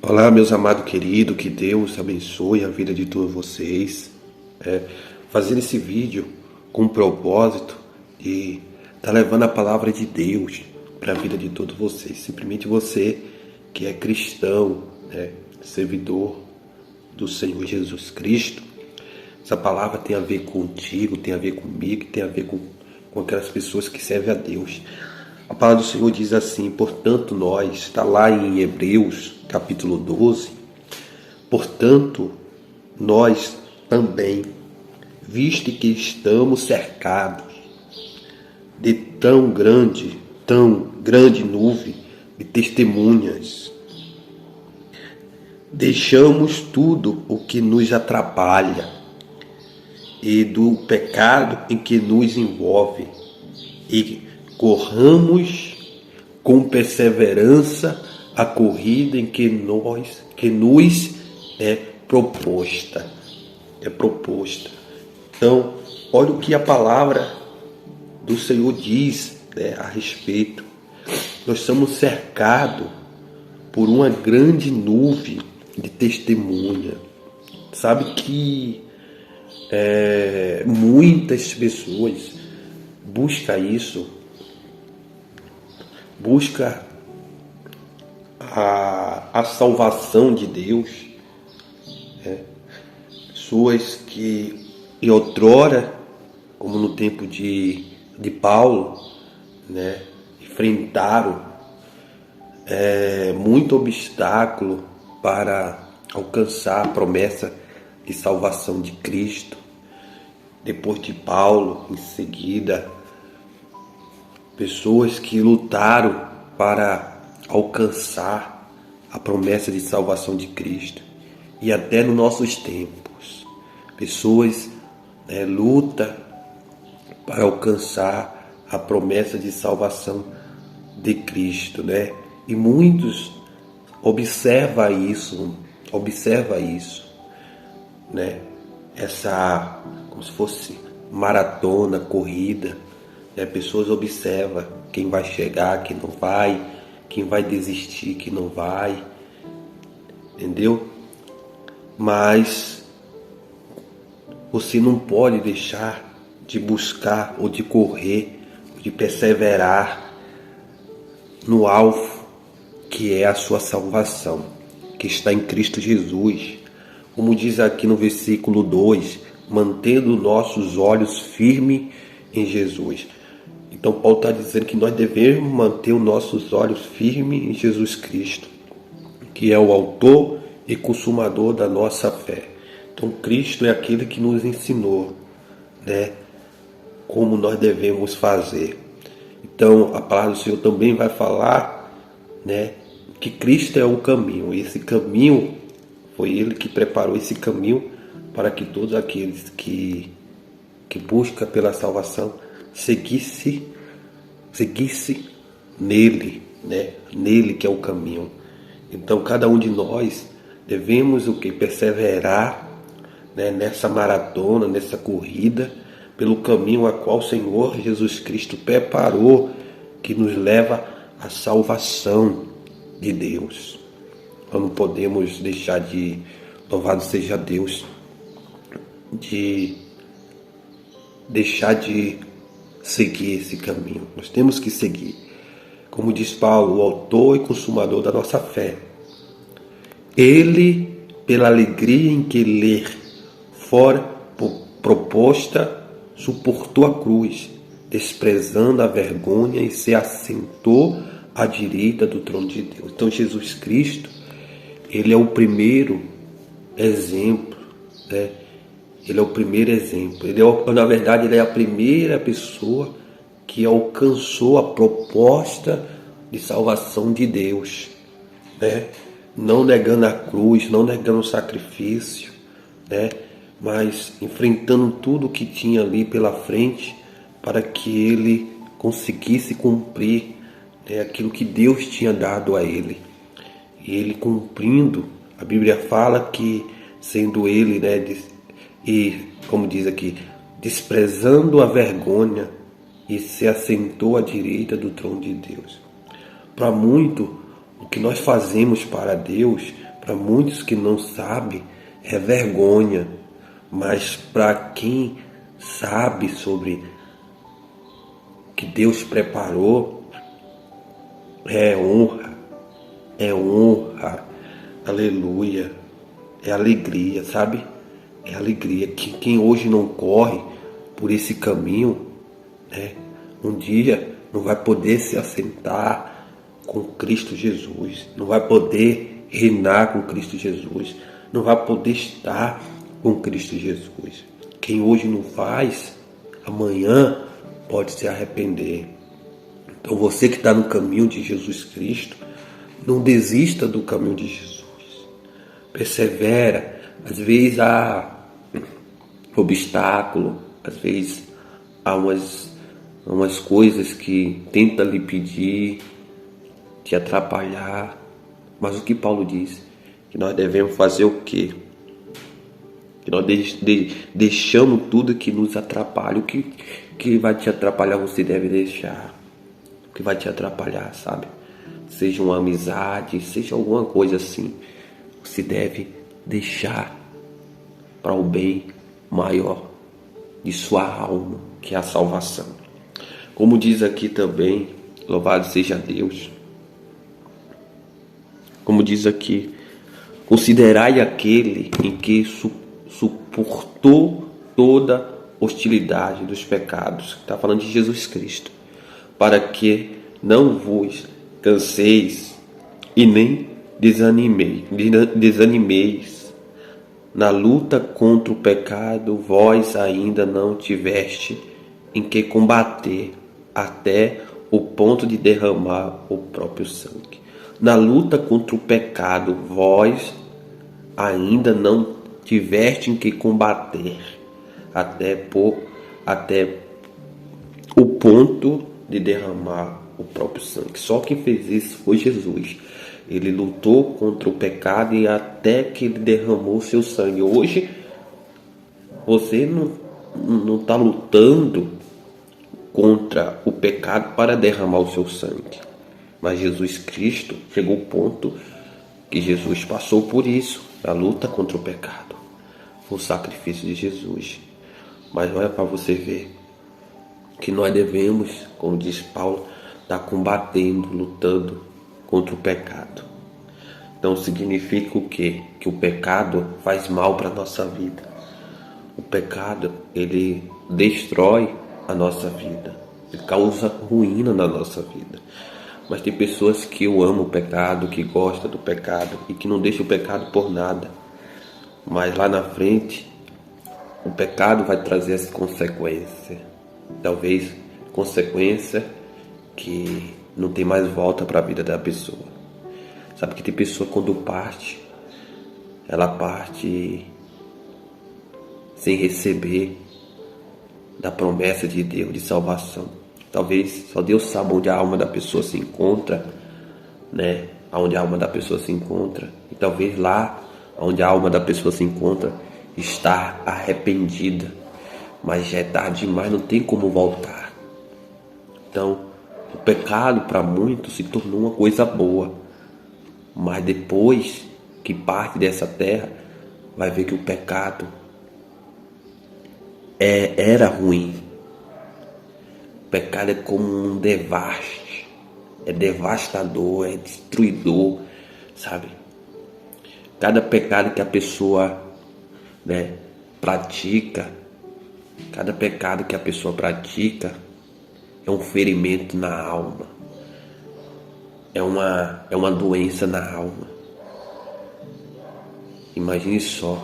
Olá, meus amados queridos, que Deus abençoe a vida de todos vocês. Fazendo esse vídeo com o propósito de estar levando a palavra de Deus para a vida de todos vocês. Simplesmente você que é cristão, servidor do Senhor Jesus Cristo. Essa palavra tem a ver contigo, tem a ver comigo, tem a ver com aquelas pessoas que servem a Deus. A palavra do Senhor diz assim: portanto nós, está lá em Hebreus capítulo 12, portanto nós também, visto que estamos cercados de tão grande nuvem de testemunhas, deixamos tudo o que nos atrapalha e do pecado em que nos envolve e corramos com perseverança a corrida em que nos é proposta. Então, olha o que a palavra do Senhor diz, a respeito. Nós somos cercados por uma grande nuvem de testemunha. Sabe que muitas pessoas buscam isso, busca a salvação de Deus. Pessoas que em outrora, como no tempo de Paulo, enfrentaram muito obstáculo para alcançar a promessa de salvação de Cristo. Depois de Paulo, em seguida, pessoas que lutaram para alcançar a promessa de salvação de Cristo. E até nos nossos tempos, pessoas lutam para alcançar a promessa de salvação de Cristo, E muitos observa isso, essa, como se fosse maratona, corrida, Pessoas observam quem vai chegar, quem não vai, quem vai desistir, quem não vai, entendeu? Mas você não pode deixar de buscar ou de correr, ou de perseverar no alvo que é a sua salvação, que está em Cristo Jesus. Como diz aqui no versículo 2, mantendo nossos olhos firmes em Jesus. Então Paulo está dizendo que nós devemos manter os nossos olhos firmes em Jesus Cristo, que é o autor e consumador da nossa fé. Então Cristo é aquele que nos ensinou, como nós devemos fazer. Então a palavra do Senhor também vai falar, que Cristo é o caminho. E esse caminho, foi Ele que preparou esse caminho para que todos aqueles que buscam pela salvação seguisse nele, Nele que é o caminho. Então cada um de nós devemos perseverar, nessa maratona, nessa corrida, pelo caminho a qual o Senhor Jesus Cristo preparou, que nos leva à salvação de Deus. Nós não podemos deixar de, louvado seja Deus, de deixar de seguir esse caminho. Nós temos que seguir. Como diz Paulo, o autor e consumador da nossa fé. Ele, pela alegria em que lhe fora proposta, suportou a cruz, desprezando a vergonha, e se assentou à direita do trono de Deus. Então Jesus Cristo, Ele é o primeiro exemplo, Ele é o primeiro exemplo. Na verdade, Ele é a primeira pessoa que alcançou a proposta de salvação de Deus, Não negando a cruz, não negando o sacrifício, Mas enfrentando tudo que tinha ali pela frente para que Ele conseguisse cumprir, aquilo que Deus tinha dado a Ele. E Ele cumprindo, a Bíblia fala que sendo Ele, e como diz aqui, desprezando a vergonha, e se assentou à direita do trono de Deus. Para muito, o que nós fazemos para Deus, Para muitos que não sabem, é vergonha. Mas para quem sabe sobre o que Deus preparou, é honra, aleluia, é alegria, sabe? É alegria. Quem hoje não corre por esse caminho, né, um dia não vai poder se assentar com Cristo Jesus, não vai poder reinar com Cristo Jesus, não vai poder estar com Cristo Jesus. Quem hoje não faz, amanhã pode se arrepender. Então você que está no caminho de Jesus Cristo, não desista do caminho de Jesus. Persevera. Às vezes há obstáculo, às vezes há umas coisas que tentam lhe pedir, te atrapalhar. Mas o que Paulo diz? Que nós devemos fazer o quê? Que nós deixamos tudo que nos atrapalha. O que vai te atrapalhar você deve deixar. O que vai te atrapalhar, sabe? Seja uma amizade, seja alguma coisa assim. Você deve deixar para o bem maior de sua alma, que é a salvação. Como diz aqui também, louvado seja Deus. Como diz aqui, considerai aquele em que suportou toda hostilidade dos pecados. Está falando de Jesus Cristo. Para que não vos canseis e nem desanimeis. Na luta contra o pecado, vós ainda não tiveste em que combater até o ponto de derramar o próprio sangue. Na luta contra o pecado, vós ainda não tiveste em que combater até o ponto de derramar o próprio sangue. Só quem fez isso foi Jesus. Ele lutou contra o pecado e até que ele derramou seu sangue. Hoje você não está lutando contra o pecado para derramar o seu sangue. Mas Jesus Cristo chegou ao ponto que Jesus passou por isso, a luta contra o pecado. Foi o sacrifício de Jesus. Mas olha para você ver que nós devemos, como diz Paulo, estar combatendo, lutando contra o pecado. Então significa o quê? Que o pecado faz mal para a nossa vida. O pecado, ele destrói a nossa vida. Ele causa ruína na nossa vida. Mas tem pessoas que amam o pecado, que gostam do pecado e que não deixam o pecado por nada. Mas lá na frente, o pecado vai trazer as consequências. Talvez consequência que não tem mais volta para a vida da pessoa. Sabe que tem pessoa quando parte, ela parte sem receber da promessa de Deus de salvação. Talvez só Deus sabe onde a alma da pessoa se encontra, né? Onde a alma da pessoa se encontra. E talvez lá onde a alma da pessoa se encontra está arrependida, mas já é tarde demais, não tem como voltar. Então, o pecado para muitos se tornou uma coisa boa, mas depois que parte dessa terra, vai ver que o pecado era ruim. O pecado é como um devaste, é devastador, é destruidor, sabe? Cada pecado que a pessoa, né, pratica, cada pecado que a pessoa pratica é um ferimento na alma, é uma doença na alma. Imagine só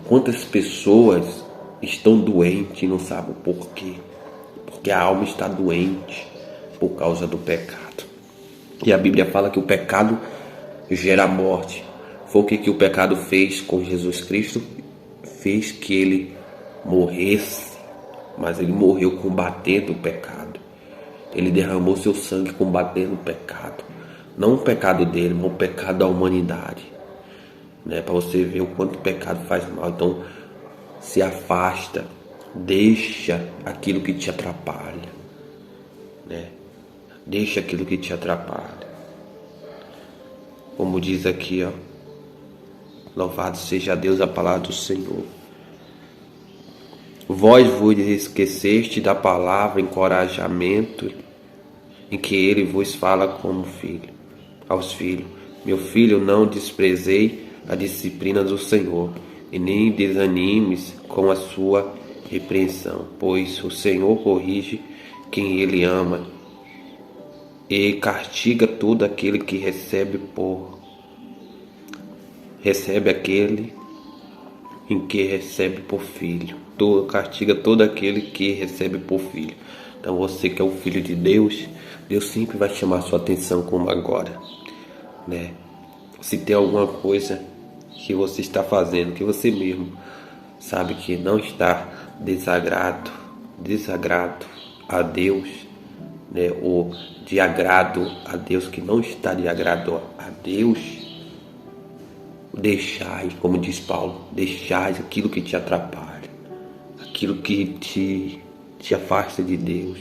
quantas pessoas estão doentes e não sabem o porquê. Porque a alma está doente por causa do pecado. E a Bíblia fala que o pecado gera morte. Foi o que o pecado fez com Jesus Cristo? Fez que ele morresse, mas ele morreu combatendo o pecado. Ele derramou seu sangue combatendo o pecado. Não o pecado dele, mas o pecado da humanidade. Né? Para você ver o quanto o pecado faz mal. Então, se afasta, deixa aquilo que te atrapalha, né? Deixa aquilo que te atrapalha. Como diz aqui, ó, louvado seja Deus a palavra do Senhor. Vós vos esqueceste da palavra encorajamento em que ele vos fala como filho, aos filhos. Meu filho, não desprezei a disciplina do Senhor, e nem desanimes com a sua repreensão, pois o Senhor corrige quem ele ama e castiga todo aquele que recebe aquele em que recebe por filho. Castiga todo aquele que recebe por filho. Então você que é o filho de Deus, Deus sempre vai chamar sua atenção como agora, né? Se tem alguma coisa que você está fazendo, que você mesmo sabe que não está desagrado a Deus, né? Ou de agrado a Deus, que não está de agrado a Deus, deixai, como diz Paulo, deixai aquilo que te atrapalha, aquilo que te afasta de Deus,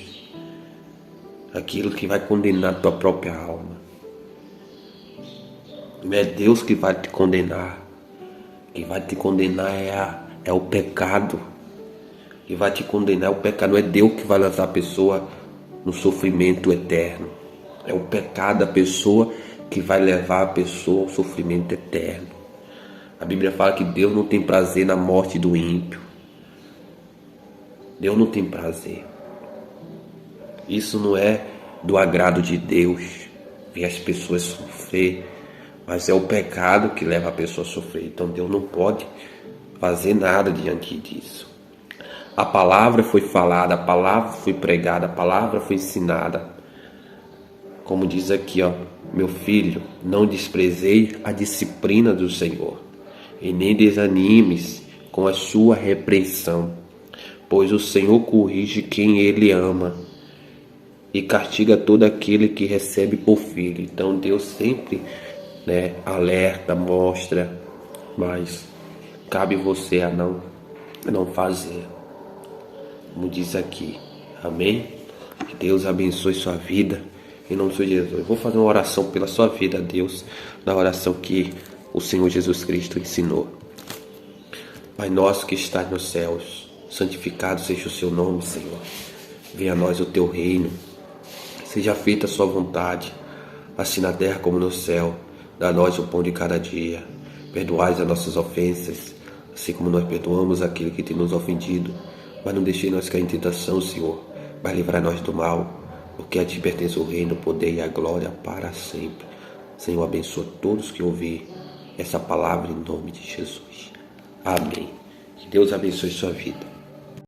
aquilo que vai condenar a tua própria alma. Não é Deus que vai te condenar. Quem vai te condenar é o pecado. Quem vai te condenar é o pecado. Não é Deus que vai lançar a pessoa no sofrimento eterno. É o pecado da pessoa que vai levar a pessoa ao sofrimento eterno. A Bíblia fala que Deus não tem prazer na morte do ímpio. Deus não tem prazer. Isso não é do agrado de Deus, ver as pessoas sofrer, mas é o pecado que leva a pessoa a sofrer. Então Deus não pode fazer nada diante disso. A palavra foi falada, a palavra foi pregada, a palavra foi ensinada. Como diz aqui, ó, meu filho, não desprezei a disciplina do Senhor, e nem desanimes com a sua repreensão, pois o Senhor corrige quem ele ama e castiga todo aquele que recebe por filho. Então Deus sempre, né, alerta, mostra, mas cabe você a não fazer, como diz aqui. Amém? Que Deus abençoe sua vida, em nome de Jesus. Eu vou fazer uma oração pela sua vida, Deus, na oração que o Senhor Jesus Cristo ensinou. Pai nosso que estás nos céus, santificado seja o seu nome, Senhor. Venha a nós o teu reino, seja feita a sua vontade, assim na terra como no céu. Dá-nos o pão de cada dia. Perdoai as nossas ofensas, assim como nós perdoamos aquele que tem nos ofendido. Mas não deixei nós cair em tentação, Senhor, mas livrai-nós do mal, porque a ti pertence o reino, o poder e a glória para sempre. Senhor, abençoa todos que ouvir essa palavra em nome de Jesus. Amém. Que Deus abençoe sua vida.